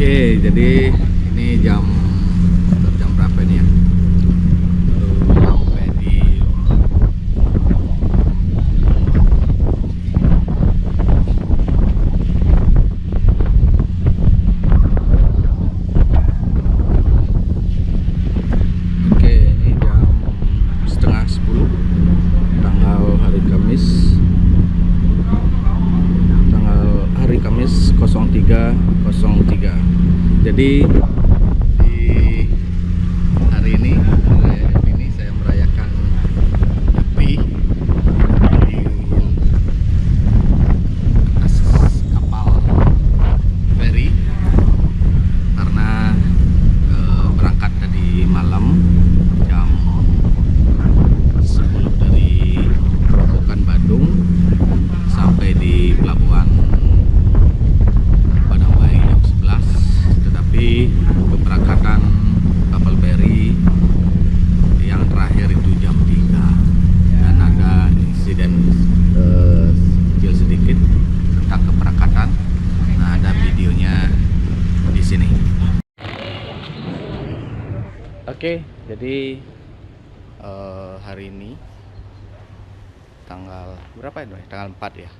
Oke, jadi ini jam berapa nih ya? Baru sampai di Oke, ini jam setengah 10 tanggal hari Kamis. Hari Kamis 03.03. Jadi di hari ini saya merayakan Nyepi di atas kapal feri karena berangkat tadi malam jam 10 dari Robokan Badung sampai di pelabuhan jam 11, tetapi keberangkatan kapal feri yang terakhir itu jam 3 dan ada insiden kecil sedikit tentang keberangkatan. Nah, ada videonya di sini. Oke, jadi hari ini tanggal berapa itu? Tanggal 4 ya.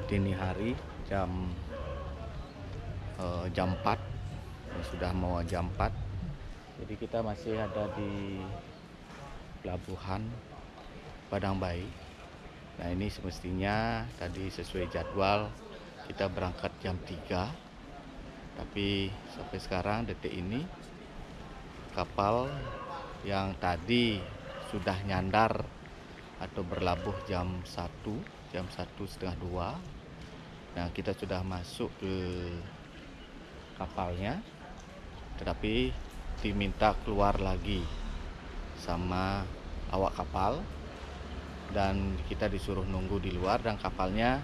Dini hari jam 4, sudah mau jam 4. Jadi kita masih ada di pelabuhan Padang Bayi. Nah, ini semestinya tadi sesuai jadwal kita berangkat jam 3, tapi sampai sekarang detik ini kapal yang tadi sudah nyandar atau berlabuh jam 1:30, nah kita sudah masuk ke kapalnya, tetapi diminta keluar lagi sama awak kapal dan kita disuruh nunggu di luar dan kapalnya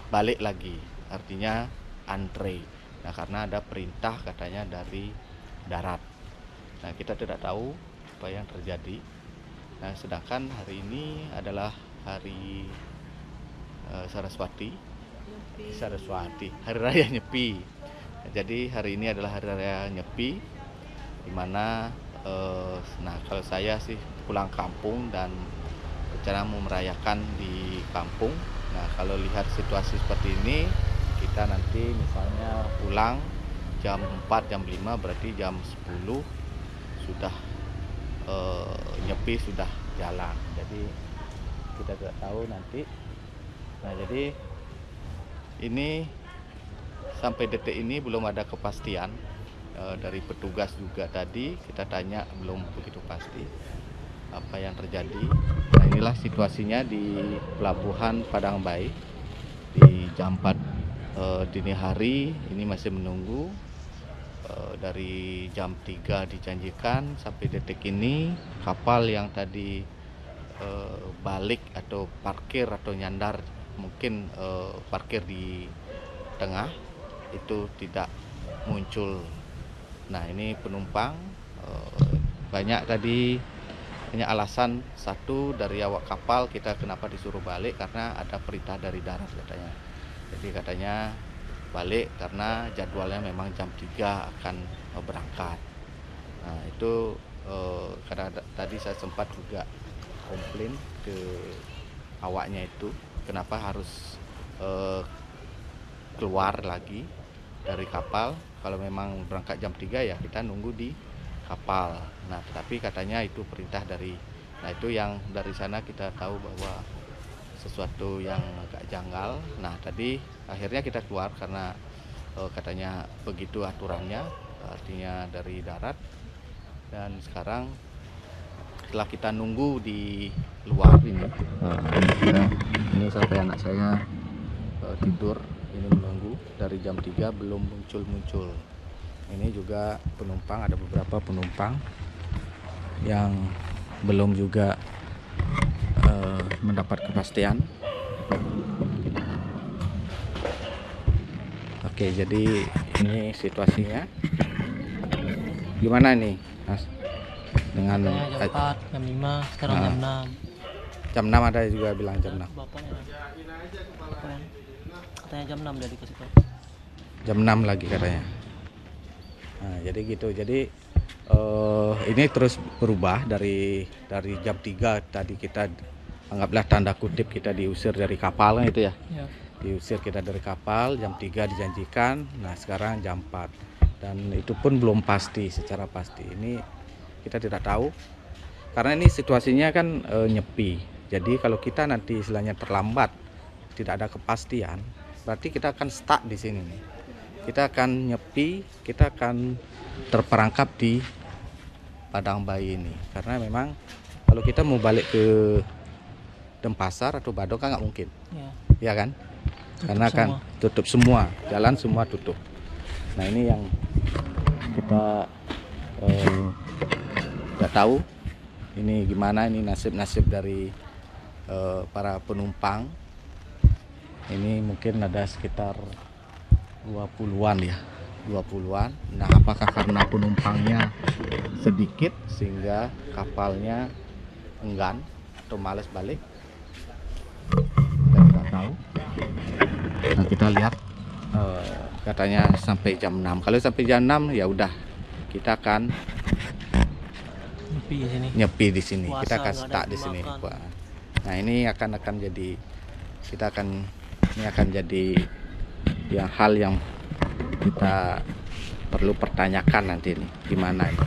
balik lagi, artinya antre. Nah, karena ada perintah katanya dari darat. Nah, kita tidak tahu apa yang terjadi. Nah, sedangkan hari ini adalah hari Saraswati, Hari Raya Nyepi. Jadi hari ini adalah Hari Raya Nyepi, dimana nah kalau saya sih pulang kampung dan rencana mau merayakan di kampung. Nah, kalau lihat situasi seperti ini, kita nanti misalnya pulang jam 4, jam 5, berarti jam 10 sudah Nyepi sudah jalan. Jadi kita tidak tahu nanti. Nah, jadi ini sampai detik ini belum ada kepastian dari petugas juga. Tadi kita tanya belum begitu pasti apa yang terjadi. Nah, inilah situasinya di pelabuhan Padang Bayi di jam 4 dini hari. Ini masih menunggu dari jam 3 dijanjikan sampai detik ini kapal yang tadi balik atau parkir atau nyandar, mungkin parkir di tengah itu tidak muncul. Nah, ini penumpang banyak tadi. Hanya alasan satu dari awak kapal kita kenapa disuruh balik, karena ada perintah dari darat katanya. Jadi katanya balik karena jadwalnya memang jam 3 akan berangkat. Nah, itu karena tadi saya sempat juga komplain ke awaknya itu kenapa harus keluar lagi dari kapal. Kalau memang berangkat jam 3 ya kita nunggu di kapal. Nah, tetapi katanya itu perintah dari, nah itu yang dari sana kita tahu bahwa sesuatu yang agak janggal. Nah, tadi akhirnya kita keluar karena katanya begitu aturannya, artinya dari darat. Dan sekarang setelah kita nunggu di luar ini, ini sampai anak saya tidur, ini menunggu dari jam 3 belum muncul. Ini juga penumpang, ada beberapa penumpang yang belum juga mendapat kepastian. Oke, jadi ini situasinya. Gimana nih, Mas? Dengan jam 4, jam 5, sekarang jam 6. Jam 6 ada juga bilang jam 6. Bapaknya katanya jam 6 dia dikasih tahu. Jam 6 lagi katanya. Nah, jadi gitu. Jadi ini terus berubah dari jam 3 tadi kita anggaplah tanda kutip kita diusir dari kapal kan itu ya. Ya. Diusir kita dari kapal, jam 3 dijanjikan. Nah, sekarang jam 4. Dan itu pun belum pasti secara pasti. Ini kita tidak tahu. Karena ini situasinya kan nyepi. Jadi kalau kita nanti istilahnya terlambat, tidak ada kepastian, berarti kita akan stuck di sini nih. Kita akan nyepi, kita akan terperangkap di Padang Bayi ini. Karena memang kalau kita mau balik ke Denpasar atau Badung kan nggak mungkin, Ya. ya kan? Tutup Karena kan semua. tutup semua, jalan semua tutup. Nah ini yang kita nggak tahu. Ini gimana ini nasib-nasib dari para penumpang. Ini mungkin ada sekitar 20-an ya, 20-an. Nah, apakah karena penumpangnya sedikit sehingga kapalnya enggan atau malas balik? Kita tidak tahu. Nah, kita lihat katanya sampai jam 6. Kalau sampai jam 6 ya udah kita akan Nyepi di sini. nyepi di sini. Puasa, Kita akan nggak ada stuck di sini. makan. Wah. Nah, ini akan jadi ini akan jadi hal yang kita perlu pertanyakan nanti nih gimana ini.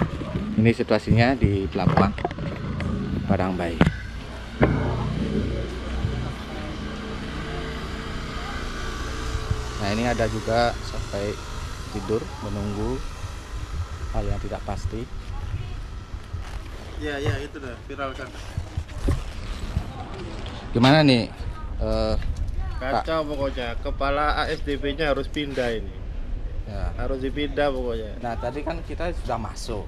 Ini situasinya di pelabuhan Padang Bayi. Nah, ini ada juga sampai tidur menunggu hal yang tidak pasti. Ya itu dah viralkan. Gimana nih? Kacau pokoknya. Kepala ASDP-nya harus pindah ini. Ya. Harus dipindah pokoknya. Nah, tadi kan kita sudah masuk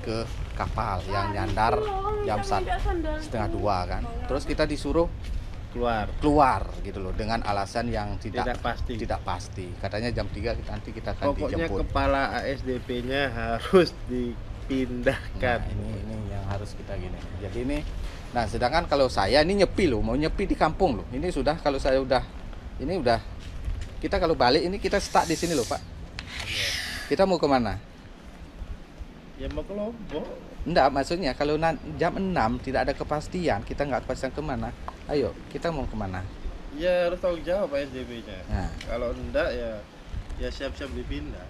ke kapal yang nyandar jam 1:30 kan. Terus kita disuruh keluar gitu loh dengan alasan yang tidak pasti. Katanya jam 3 nanti kita akan Pokoknya dijemput. kepala ASDP-nya harus dipindahkan. Nah, ini yang harus kita gini. Jadi ini, nah sedangkan kalau saya ini nyepi loh, mau nyepi di kampung loh. Ini sudah kalau saya udah kita kalau balik ini kita stuck di sini loh Pak. Kita mau kemana? Ya mau ke Lombok. Enggak, maksudnya kalau jam 6 tidak ada kepastian, kita nggak kepastian kemana. Ayo, kita mau kemana? Ya harus tanggung jawab ASDP-nya. Nah. Kalau enggak ya siap-siap dipindah.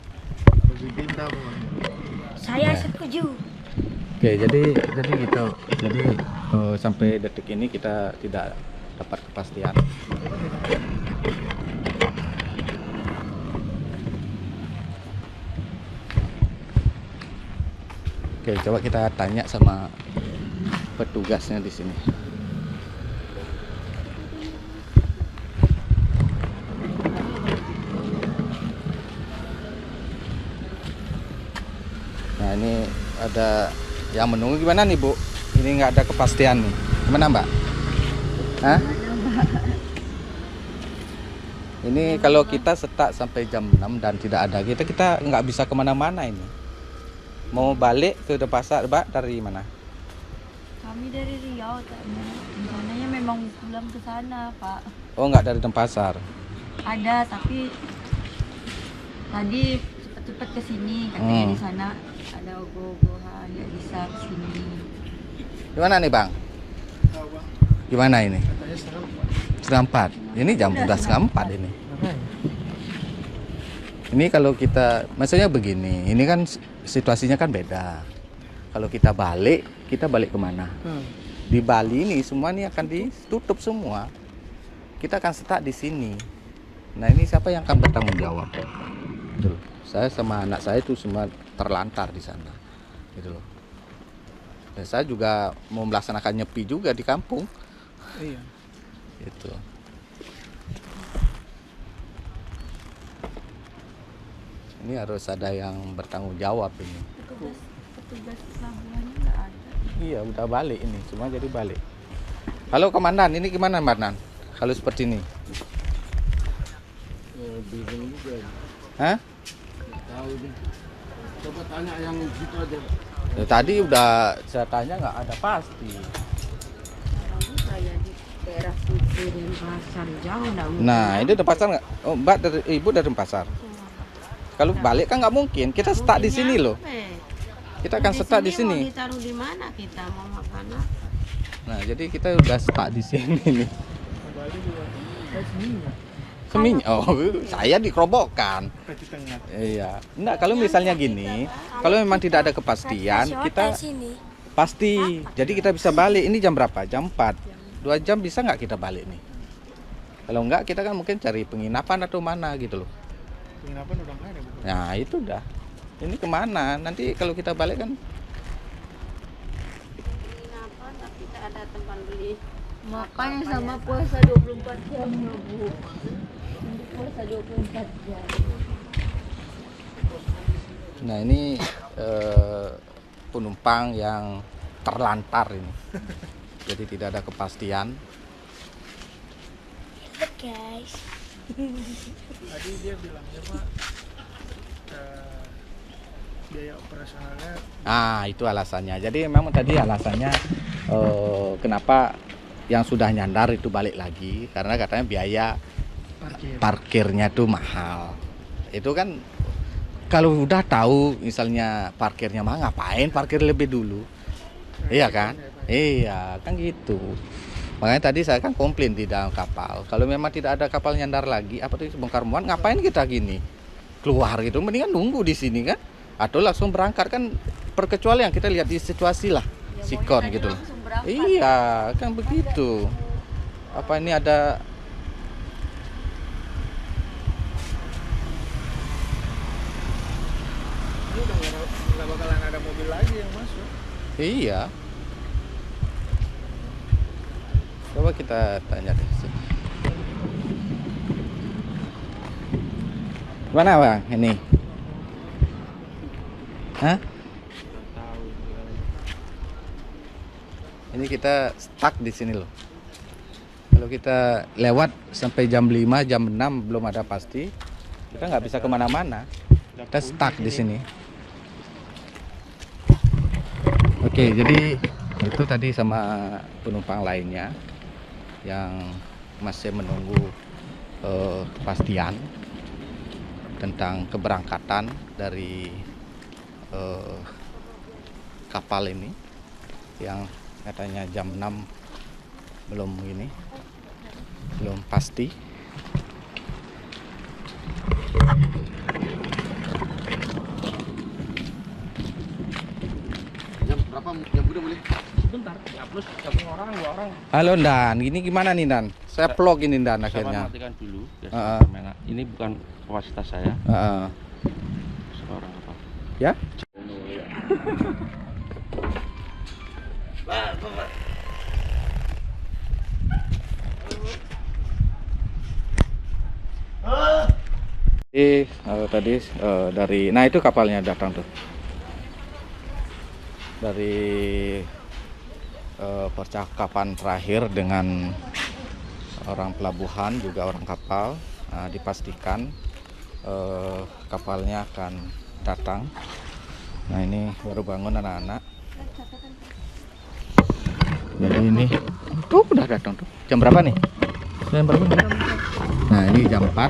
Harus dipindah pokoknya. Saya Ya. setuju. Oke, jadi gitu. Jadi sampai detik ini kita tidak dapat kepastian. Oke, coba kita tanya sama petugasnya di sini. Nah, ini ada yang menunggu gimana nih Bu? Ini nggak ada kepastian nih. Gimana Mbak? Hah? Ini kalau kita stuck sampai jam 6 dan tidak ada kita nggak bisa kemana-mana ini. Mau balik ke Denpasar, Mbak, dari mana? Kami dari Riau tadinya. Rencananya memang pulang ke sana, Pak. Oh, nggak dari Denpasar. Ada, tapi tadi cepet-cepet ke sini. Katanya di sana ada ogoh-ogohan, nggak bisa ke sini. Gimana nih, Bang? Gimana ini? Setengah 4. Ini jam udah setengah 4 ini. Ini kalau kita, maksudnya begini, ini kan situasinya kan beda. Kalau kita balik kemana? Di Bali ini semua ini akan ditutup semua. Kita akan stuck di sini. Nah, ini siapa yang akan bertanggung jawab? Gitu loh. Saya sama anak saya itu semua terlantar di sana. Gitu loh. Dan saya juga mau melaksanakan nyepi juga di kampung. Iya. Gitu. Ini harus ada yang bertanggung jawab ini. Petugas pelabuhannya nggak ada. Iya, udah balik ini, cuma jadi balik. Halo Komandan, ini gimana Komandan? Kalau seperti ini? Bingung juga. Hah? Tahu deh. Coba tanya yang gitu aja. Ya, tadi udah saya tanya nggak ada pasti. Tahu saya di daerah situ. Di pasar jauh enggak mungkin. Nah, ini dari pasar nggak? Oh, Mbak dari Ibu dari pasar. Kalau balik kan nggak mungkin. Kita stuck di sini loh. Kita akan stuck di sini. Mau ditaruh di mana kita mau makan apa? Nah, jadi kita udah stuck di sini nih. Seminya. Oh, saya dikerobokan. Di tengah. Iya. Enggak, kalau misalnya gini, kalau memang tidak ada kepastian, kita pasti. Jadi kita bisa balik. Ini jam berapa? Jam 4. 2 jam bisa nggak kita balik nih? Kalau enggak, kita kan mungkin cari penginapan atau mana gitu loh. Penginapan udah nggak ada, Bu. Nah, itu dah. Ini kemana? Nanti kalau kita balik kan Kenapa tapi tak ada tempat beli? Makanya sama puasa 24 jam ya, Bu. Untuk puasa 24 jam. Nah, ini penumpang yang terlantar ini. Jadi tidak ada kepastian. Guys. Tadi dia bilangnya Pak, biaya operasionalnya Ah, itu alasannya. Jadi memang tadi alasannya kenapa yang sudah nyandar itu balik lagi karena katanya biaya parkir. parkirnya tuh mahal. Itu kan kalau udah tahu misalnya parkirnya mahal, ngapain parkir lebih dulu? Iya kan? Iya, kan gitu. Makanya tadi saya kan komplain di dalam kapal. Kalau memang tidak ada kapal nyandar lagi, apa tuh bongkar muat, ngapain kita gini? Keluar gitu, mendingan nunggu di sini kan? Atau langsung berangkat kan? Perkecualian kita lihat di situasi lah, sikon gitu. Iya, kan begitu. Apa ini ada Ini udah nggak bakalan ada mobil lagi yang masuk. Iya. Coba kita tanya deh. Mana Bang ini? Hah? Ini kita stuck di sini loh. Kalau kita lewat sampai jam 5, jam 6 belum ada pasti, kita nggak bisa kemana-mana. Kita stuck di sini. Oke, jadi itu tadi sama penumpang lainnya yang masih menunggu kepastian tentang keberangkatan dari kapal ini yang katanya jam 6 belum pasti. Jam berapa? Jam udah boleh? Bentar, ya plus gabung orang, 2 orang. Halo Dan, ini gimana nih Dan? Saya vlog ini Dan akhirnya. Saya matikan dulu. Ya, Heeh. kamera. Ini bukan kapasitas saya. Heeh. Seorang apa? Ya? Tadi dari, nah itu kapalnya datang tuh dari percakapan terakhir dengan orang pelabuhan juga orang kapal, dipastikan kapalnya akan datang. Nah ini baru bangun anak-anak. Jadi ini tuh udah datang tuh. Jam berapa nih? Jam berapa? Nah ini jam 4.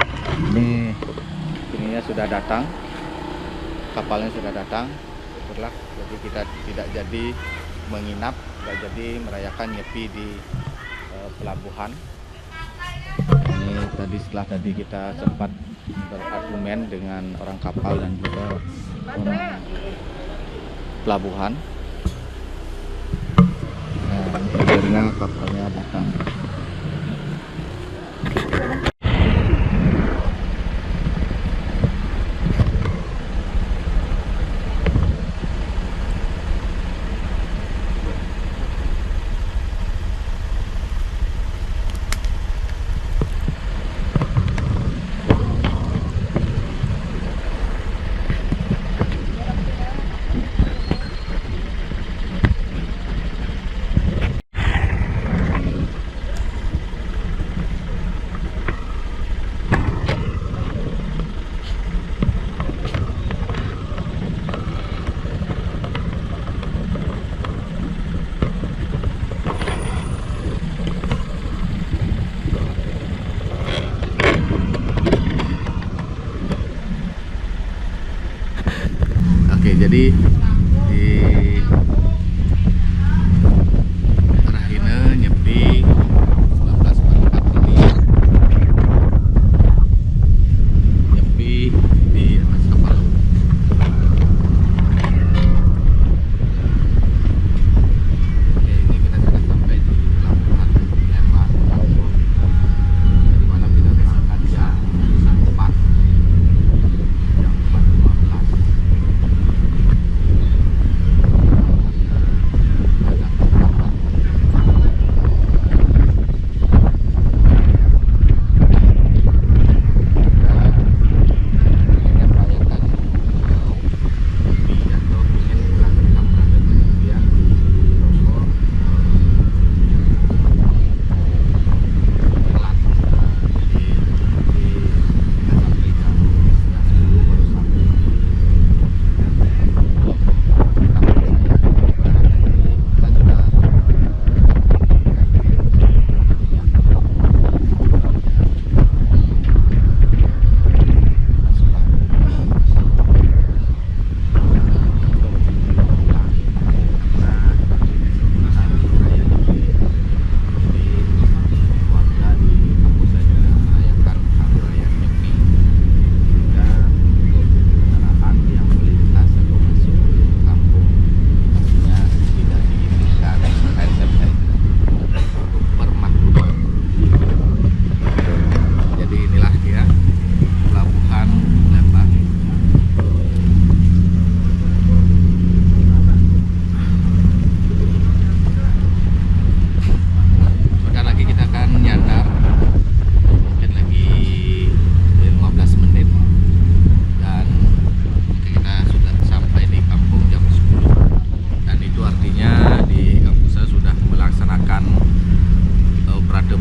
Ininya sudah datang. Kapalnya sudah datang. Syukurlah. Jadi kita tidak jadi menginap, tidak jadi merayakan nyepi di pelabuhan. Ini tadi setelah tadi kita sempat berargumen dengan orang kapal dan juga orang pelabuhan. Nah, akhirnya kapalnya datang. jadi di Rahina nyepi 1944 ini nyepi di atas kapal. Oke, ini kita sudah sampai di pelabuhan Lembang, dari mana kita berangkat jam 4 jam 4.15.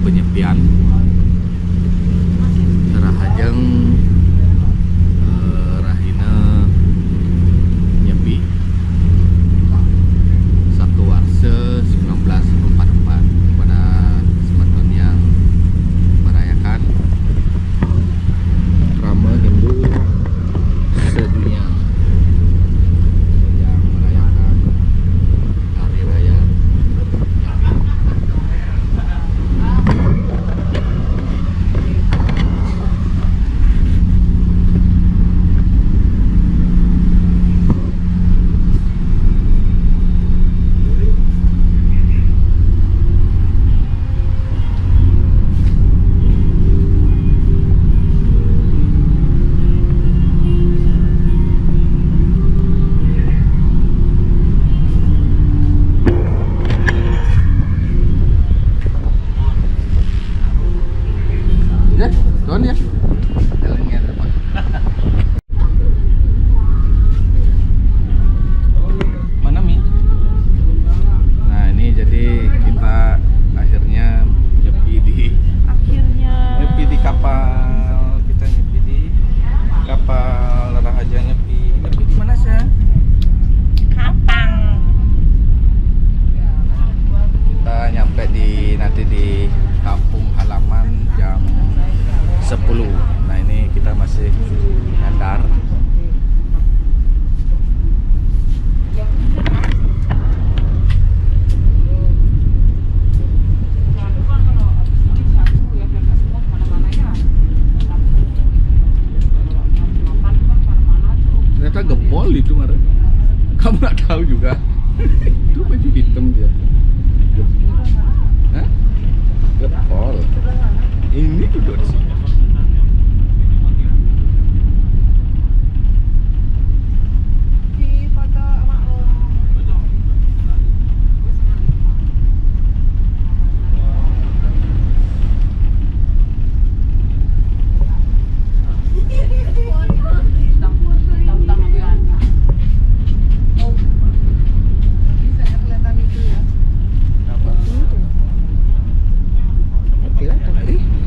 penyepian Rahajeng Rahina nyepi 1 Warsa 1944 pada kesempatan yang merayakan Rama Hindu sedunia yang merayakan Hari Raya Tuan ya. Jalannya teman. Mana Mi? Nah, ini jadi kita akhirnya nyepi di di kapal. Kita nyepi di kapal Rahaja nyepi di mana sih? Kapang. Kita nyampe nanti di kampung halaman jam 10. Nah, ini kita masih nyandar. Ternyata gepol itu Mara. Kamu nggak tahu juga. Itu baju hitam dia. Hah? Gepol. Ini duduk di sini.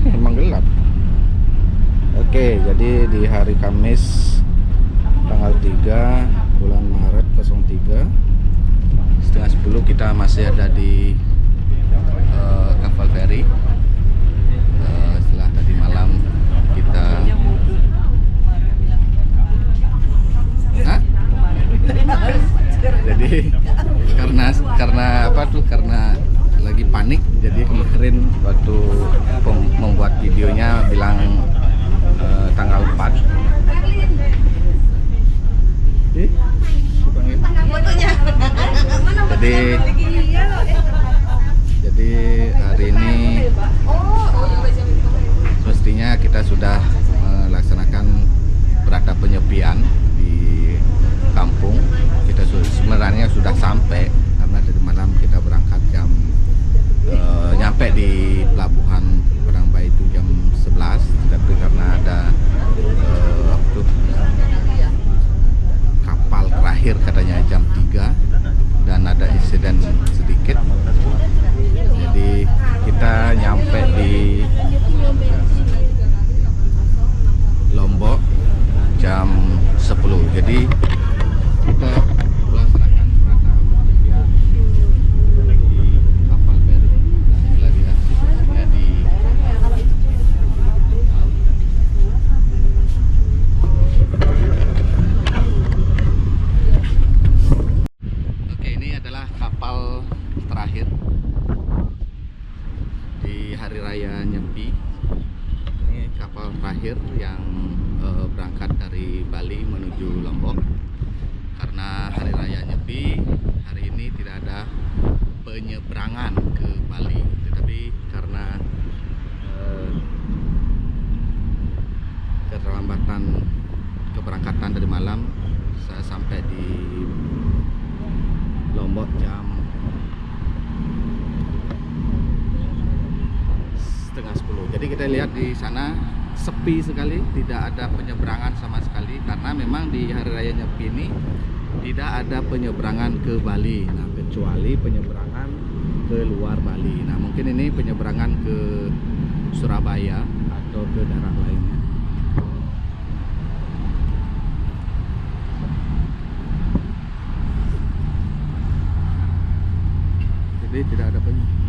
Emang gelap. Oke, jadi di hari Kamis tanggal 3 bulan Maret 03 setengah 10 kita masih ada di kapal feri. Setelah tadi malam kita Jadi karena apa tuh, karena lagi panik, jadi kemarin waktu membuat videonya bilang tanggal 4. Jadi hari ini mestinya kita sudah melaksanakan berada penyepian di kampung. Kita sebenarnya sudah sampai karena dari malam kita berangkat jam nyampe di pelabuhan Padang Bayi itu jam 11, tapi karena ada kapal terakhir katanya jam 3 dan ada insiden sedikit, jadi kita nyampe di Lombok jam 10. Jadi kita melaksanakan berada penyepian di kapal feri. Nah, inilah dia situasinya di Oke, ini adalah kapal terakhir di Hari Raya Nyepi. Ini kapal terakhir yang berangkat dari Bali menuju Lombok. Karena Hari Raya Nyepi hari ini tidak ada penyeberangan ke Bali, tetapi karena keterlambatan keberangkatan dari malam, saya sampai di Lombok jam setengah 10. Jadi kita lihat di sana sepi sekali, tidak ada penyeberangan sama sekali, karena memang di Hari Raya Nyepi ini tidak ada penyeberangan ke Bali. Nah, kecuali penyeberangan ke luar Bali. Nah, mungkin ini penyeberangan ke Surabaya atau ke daerah lainnya. Jadi tidak ada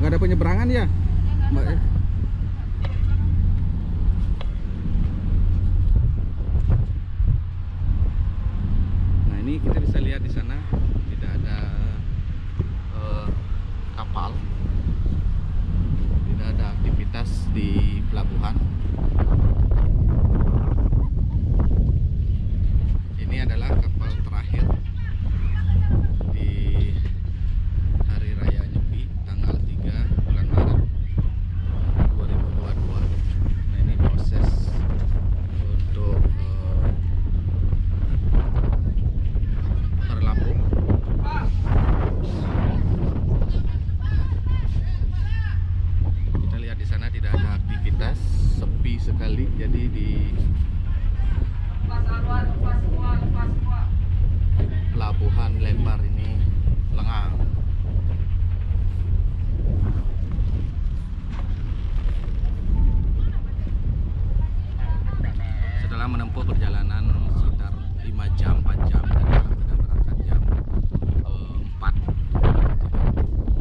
nggak ada penyeberangan ya, Mbak? Nah, ini kita bisa lihat di sana tidak ada kapal, tidak ada aktivitas di pelabuhan. Ini adalah kapal terakhir di Hari Raya Nyepi tanggal 3 bulan Maret 2022. Nah, ini proses untuk berlabuh. Kita lihat di sana tidak ada aktivitas, sepi sekali. Jadi di pelabuhan Lembar ini lengang. Setelah menempuh perjalanan sekitar 5 jam, 4 jam, kita berangkat jam 4,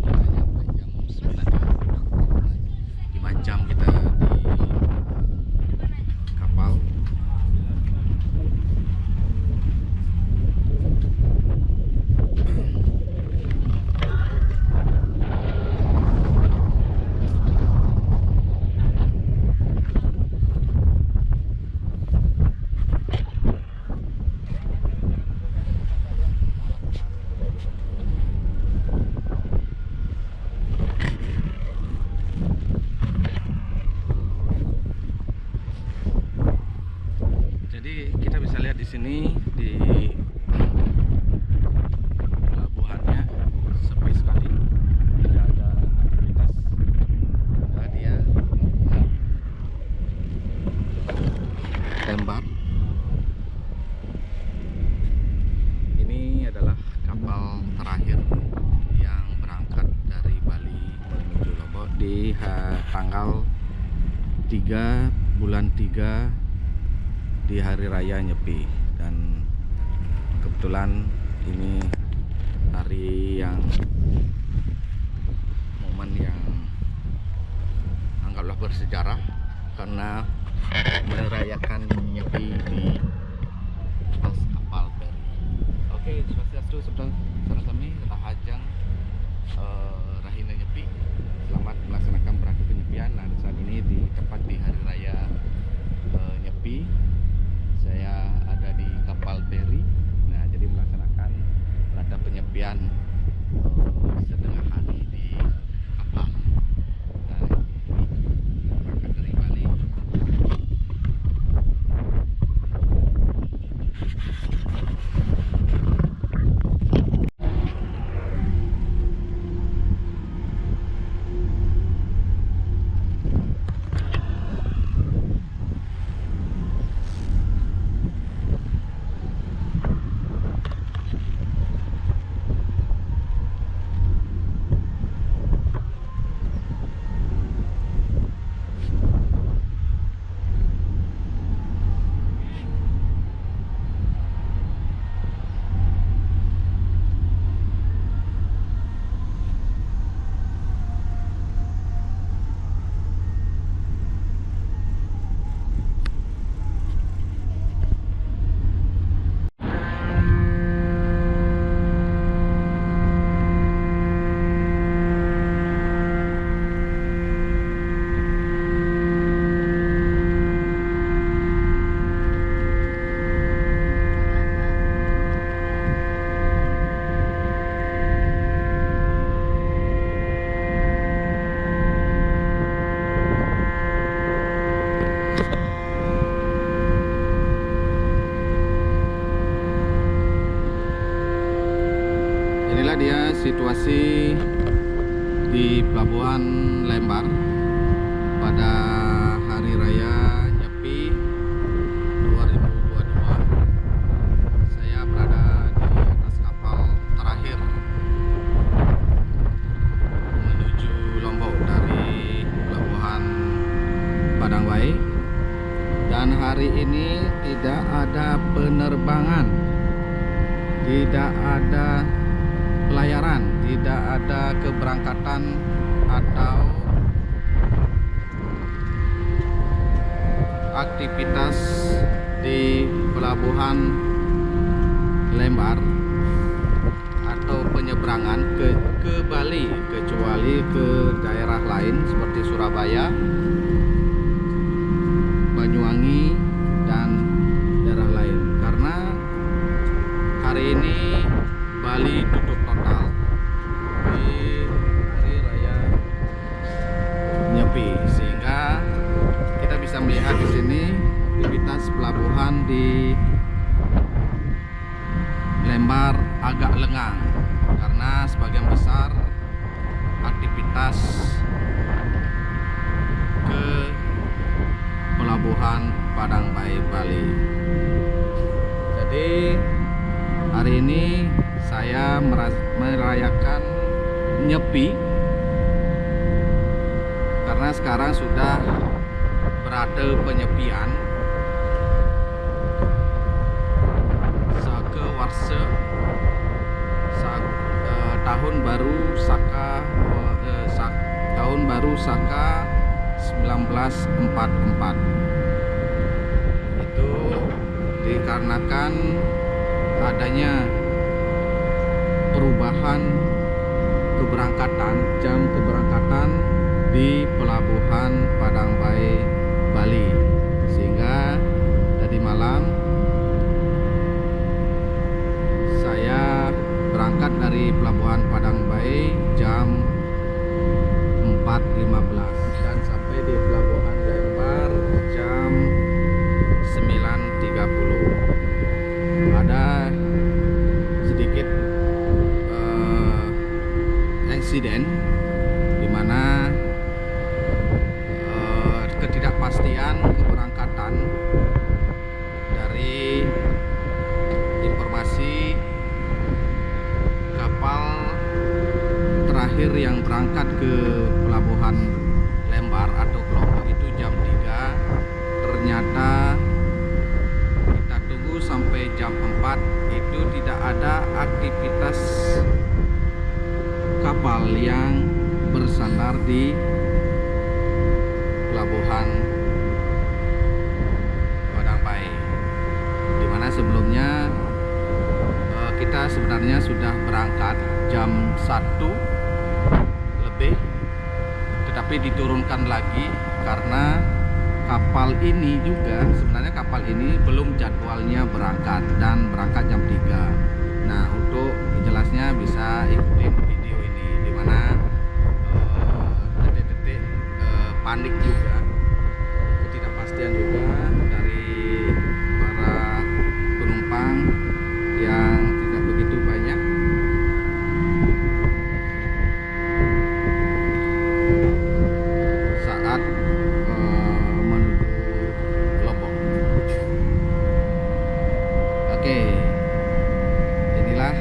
kita nyampe jam 9. 5 jam kita di kapal. Jadi kita bisa lihat di sini di pelabuhannya sepi sekali, tidak ada aktivitas. Nah, dia Lembar. Ini adalah kapal terakhir yang berangkat dari Bali menuju Lombok di tanggal 3 bulan 3 di Hari Raya Nyepi. Dan kebetulan ini hari yang momen yang anggaplah bersejarah karena merayakan Nyepi di atas kapal feri. Oke, Swastiastu. Wabarakatuh. Saudara kami Rahajang Rahina Nyepi, selamat melaksanakan berangkat penyepian. Nah, saat ini di tepat di hari raya Nyepi, saya ada di kapal feri. Nah, jadi melaksanakan berangkat penyepian setengah hari di kapal. Nah, ini berangkat dari Bali. Inilah dia situasi di Pelabuhan Lembar pada Hari Raya Nyepi 2022. Saya berada di atas kapal terakhir menuju Lombok dari Pelabuhan Padangbae, dan hari ini tidak ada penerbangan, tidak ada pelayaran, tidak ada keberangkatan atau aktivitas di Pelabuhan Lembar atau penyeberangan ke Bali, kecuali ke daerah lain seperti Surabaya, Banyuwangi, dan daerah lain. Karena hari ini Bali tutup total di Hari Raya Nyepi, sehingga kita bisa melihat di sini aktivitas pelabuhan di Lembar agak lengang karena sebagian besar aktivitas ke Pelabuhan Padangbae Bali. Jadi hari ini saya merayakan Nyepi karena sekarang sudah berada penyepian Sake Warse tahun baru Saka tahun baru Saka 1944. Itu dikarenakan adanya perubahan keberangkatan, jam keberangkatan di Pelabuhan Padangbae Bali, sehingga tadi malam saya berangkat dari Pelabuhan Padangbae jam 4.15 dan sampai di Pelabuhan Lembar jam 9.30. Ada sedikit insiden di mana ketidakpastian keberangkatan dari informasi kapal terakhir yang berangkat ke Pelabuhan Lembar atau Lombok itu jam 3. Ternyata kita tunggu sampai jam 4 itu tidak ada aktivitas kapal yang bersandar di Pelabuhan Padangbae, di mana sebelumnya kita sebenarnya sudah berangkat jam 1 lebih, tetapi diturunkan lagi karena kapal ini juga, sebenarnya kapal ini belum jadwalnya berangkat dan berangkat jam 3. Nah, untuk jelasnya bisa ikutin video ini, dimana detik-detik panik juga, ketidakpastian juga dari para penumpang yang tidak begitu banyak. Saat menuju Lombok. Oke, inilah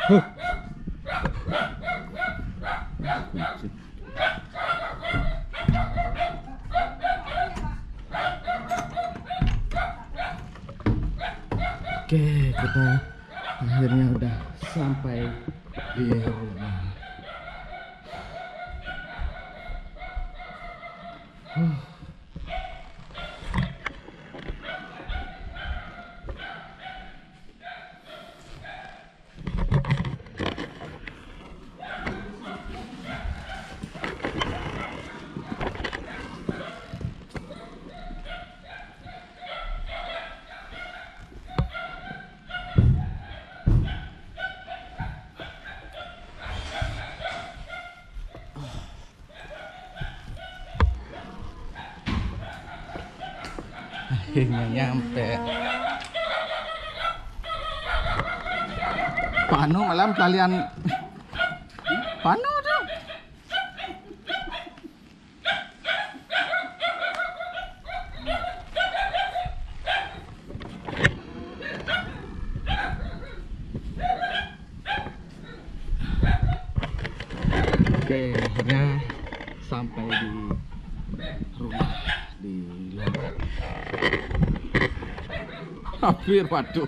Oke, kita akhirnya udah sampai di rumah. Akhirnya nyampe. Pano malam kalian pano tuh. Oke, akhirnya sampai di rumah di Lombok. Hampir, waduh.